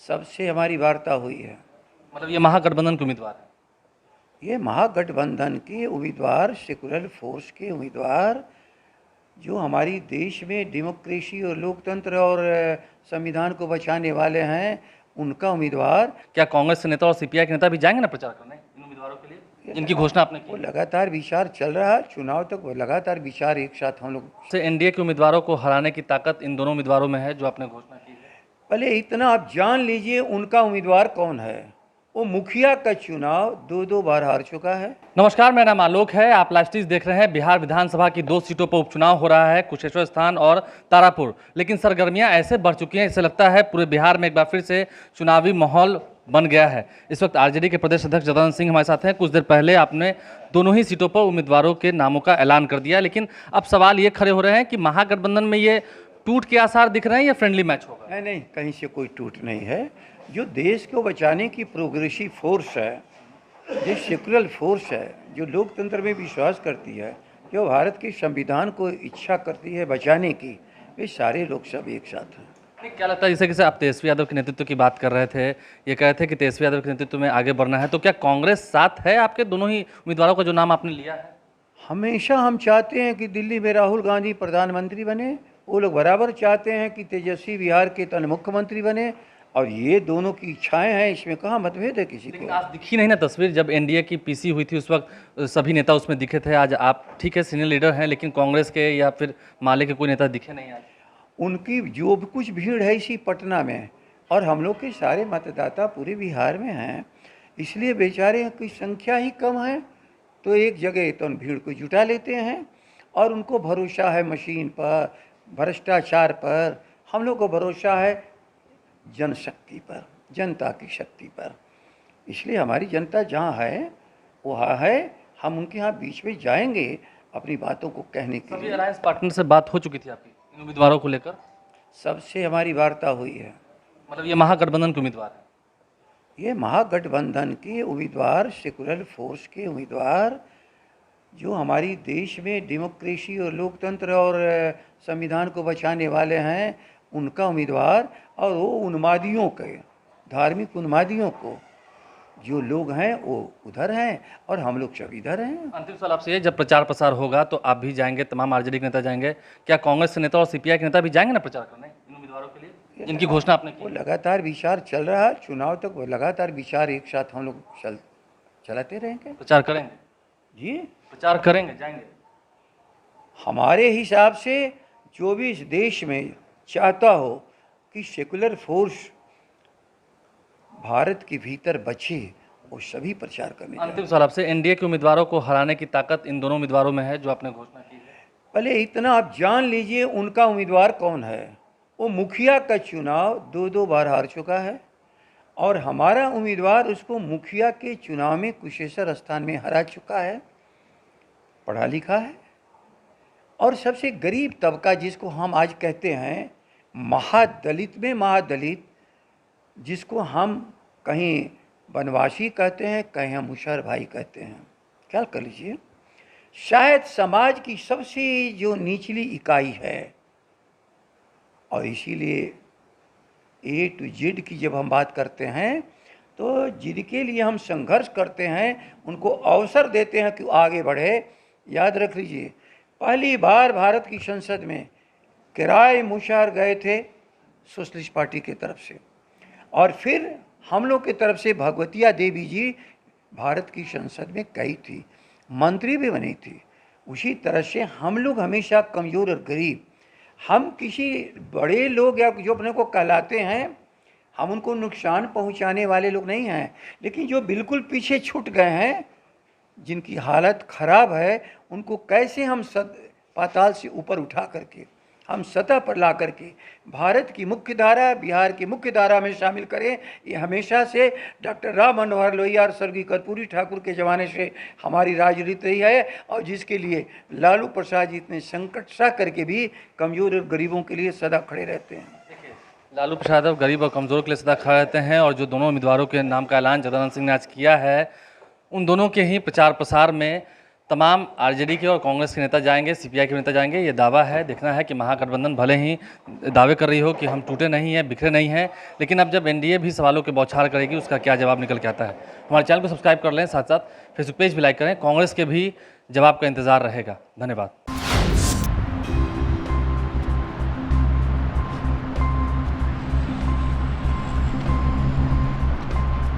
सबसे हमारी वार्ता हुई है। मतलब ये महागठबंधन के उम्मीदवार है। ये महागठबंधन के उम्मीदवार, सेकुलर फोर्स के उम्मीदवार, जो हमारी देश में डेमोक्रेसी और लोकतंत्र और संविधान को बचाने वाले हैं, उनका उम्मीदवार। क्या कांग्रेस के नेता और सीपीआई के नेता भी जाएंगे ना प्रचार करने इन उम्मीदवारों के लिए, जिनकी घोषणा आपने वो की? लगातार विचार चल रहा है, चुनाव तक वो लगातार विचार एक साथ हम लोग। से एनडीए के उम्मीदवारों को हराने की ताकत इन दोनों उम्मीदवारों में है जो आपने घोषणा की है। पहले इतना आप जान लीजिए उनका उम्मीदवार कौन है। वो मुखिया का चुनाव दो बार हार चुका है। नमस्कार, मेरा नाम आलोक है। आप लाइव स्ट्रीम देख रहे हैं। बिहार विधानसभा की 2 सीटों पर उपचुनाव हो रहा है, कुशेश्वर स्थान और तारापुर। लेकिन सरगर्मियां ऐसे बढ़ चुकी हैं, इससे लगता है पूरे बिहार में एक बार फिर से चुनावी माहौल बन गया है। इस वक्त आरजेडी के प्रदेश अध्यक्ष जगदानंद सिंह हमारे साथ हैं। कुछ देर पहले आपने दोनों ही सीटों पर उम्मीदवारों के नामों का ऐलान कर दिया, लेकिन अब सवाल ये खड़े हो रहे हैं कि महागठबंधन में ये टूट के आसार दिख रहे हैं या फ्रेंडली मैच होगा? नहीं नहीं, कहीं से कोई टूट नहीं है। जो देश को बचाने की प्रोग्रेसिव फोर्स है, जो सेकुलर फोर्स है, जो लोकतंत्र में विश्वास करती है, जो भारत के संविधान को इच्छा करती है बचाने की, वे सारे लोग सब एक साथ हैं। नहीं, क्या लगता है, जैसे कि आप तेजस्वी यादव के नेतृत्व की बात कर रहे थे, ये कह रहे थे कि तेजस्वी यादव के नेतृत्व में आगे बढ़ना है, तो क्या कांग्रेस साथ है आपके दोनों ही उम्मीदवारों का जो नाम आपने लिया है? हमेशा हम चाहते हैं कि दिल्ली में राहुल गांधी प्रधानमंत्री बने, वो लोग बराबर चाहते हैं कि तेजस्वी बिहार के तन मुख्यमंत्री बने, और ये दोनों की इच्छाएं हैं, इसमें कहाँ मतभेद है किसी लेकिन को। आज दिखी नहीं ना तस्वीर। जब एनडीए की पीसी हुई थी उस वक्त सभी नेता उसमें दिखे थे। आज आप ठीक है सीनियर लीडर हैं, लेकिन कांग्रेस के या फिर माले के कोई नेता दिखे नहीं आज। उनकी जो भी कुछ भीड़ है इसी पटना में, और हम लोग के सारे मतदाता पूरे बिहार में हैं, इसलिए बेचारे की संख्या ही कम है, तो एक जगह तो उन भीड़ को जुटा लेते हैं, और उनको भरोसा है मशीन पर, भ्रष्टाचार पर। हम लोग को भरोसा है जनशक्ति पर, जनता की शक्ति पर। इसलिए हमारी जनता जहाँ है वहाँ है, हम उनके यहाँ बीच में जाएंगे अपनी बातों को कहने के सभी लिए। अलायंस पार्टनर से बात हो चुकी थी आपकी इन उम्मीदवारों को लेकर? सबसे हमारी वार्ता हुई है। मतलब ये महागठबंधन के उम्मीदवार है। ये महागठबंधन के उम्मीदवार, सेकुलर फोर्स के उम्मीदवार, जो हमारी देश में डेमोक्रेसी और लोकतंत्र और संविधान को बचाने वाले हैं, उनका उम्मीदवार। और वो उन्मादियों के, धार्मिक उन्मादियों को जो लोग हैं वो उधर हैं, और हम लोग सब इधर हैं। अंतिम सवाल आपसे, जब प्रचार प्रसार होगा तो आप भी जाएंगे, तमाम आरजेडी के नेता जाएंगे, क्या कांग्रेस के नेता और सीपीआई के नेता भी जाएंगे ना प्रचार करने इन उम्मीदवारों के लिए, जिनकी घोषणा आपने वो की? लगातार विचार चल रहा है, चुनाव तक वो लगातार विचार एक साथ हम लोग चलाते रहेंगे। प्रचार करेंगे? जी, प्रचार करेंगे, जाएंगे? हमारे हिसाब से जो भी इस देश में चाहता हो कि सेकुलर फोर्स भारत के भीतर बचे, वो सभी प्रचार करने जाएंगे। अंतिम सवाल आपसे, एनडीए के उम्मीदवारों को हराने की ताकत इन दोनों उम्मीदवारों में है जो आपने घोषणा की है। पहले इतना आप जान लीजिए उनका उम्मीदवार कौन है। वो मुखिया का चुनाव दो बार हार चुका है, और हमारा उम्मीदवार उसको मुखिया के चुनाव में कुशेश्वर स्थान में हरा चुका है, पढ़ा लिखा है, और सबसे गरीब तबका जिसको हम आज कहते हैं महादलित में महादलित, जिसको हम कहीं वनवासी कहते हैं, कहीं हम मुशहर भाई कहते हैं। ख्याल कर लीजिए, शायद समाज की सबसे जो निचली इकाई है, और इसीलिए ए टू जेड की जब हम बात करते हैं तो जिनके लिए हम संघर्ष करते हैं उनको अवसर देते हैं कि आगे बढ़े। याद रख लीजिए, पहली बार भारत की संसद में किराए मुशहर गए थे सोशलिस्ट पार्टी की तरफ से, और फिर हम लोग की तरफ से भगवतिया देवी जी भारत की संसद में गई थी, मंत्री भी बनी थी। उसी तरह से हम लोग हमेशा कमज़ोर और गरीब, हम किसी बड़े लोग या जो अपने को कहलाते हैं, हम उनको नुकसान पहुंचाने वाले लोग नहीं हैं, लेकिन जो बिल्कुल पीछे छूट गए हैं, जिनकी हालत ख़राब है, उनको कैसे हम पाताल से ऊपर उठा करके हम सतह पर ला करके भारत की मुख्य धारा, बिहार की मुख्य धारा में शामिल करें। ये हमेशा से डॉक्टर राम मनोहर लोहिया और स्वर्गीय कर्पूरी ठाकुर के ज़माने से हमारी राजनीति रही है, और जिसके लिए लालू प्रसाद जी इतने संकट सह करके भी कमज़ोर और गरीबों के लिए सदा खड़े रहते हैं। लालू प्रसाद यादव गरीब और कमज़ोर के लिए सदा खड़े रहते हैं, और जो दोनों उम्मीदवारों के नाम का ऐलान जगदानंद सिंह ने आज किया है, उन दोनों के ही प्रचार प्रसार में तमाम आरजेडी के और कांग्रेस के नेता जाएंगे, सीपीआई के नेता जाएंगे। ये दावा है, देखना है कि महागठबंधन भले ही दावे कर रही हो कि हम टूटे नहीं हैं, बिखरे नहीं हैं, लेकिन अब जब एनडीए भी सवालों के बौछार करेगी, उसका क्या जवाब निकल के आता है। हमारे चैनल को सब्सक्राइब कर लें, साथ साथ फेसबुक पेज भी लाइक करें। कांग्रेस के भी जवाब का इंतजार रहेगा। धन्यवाद।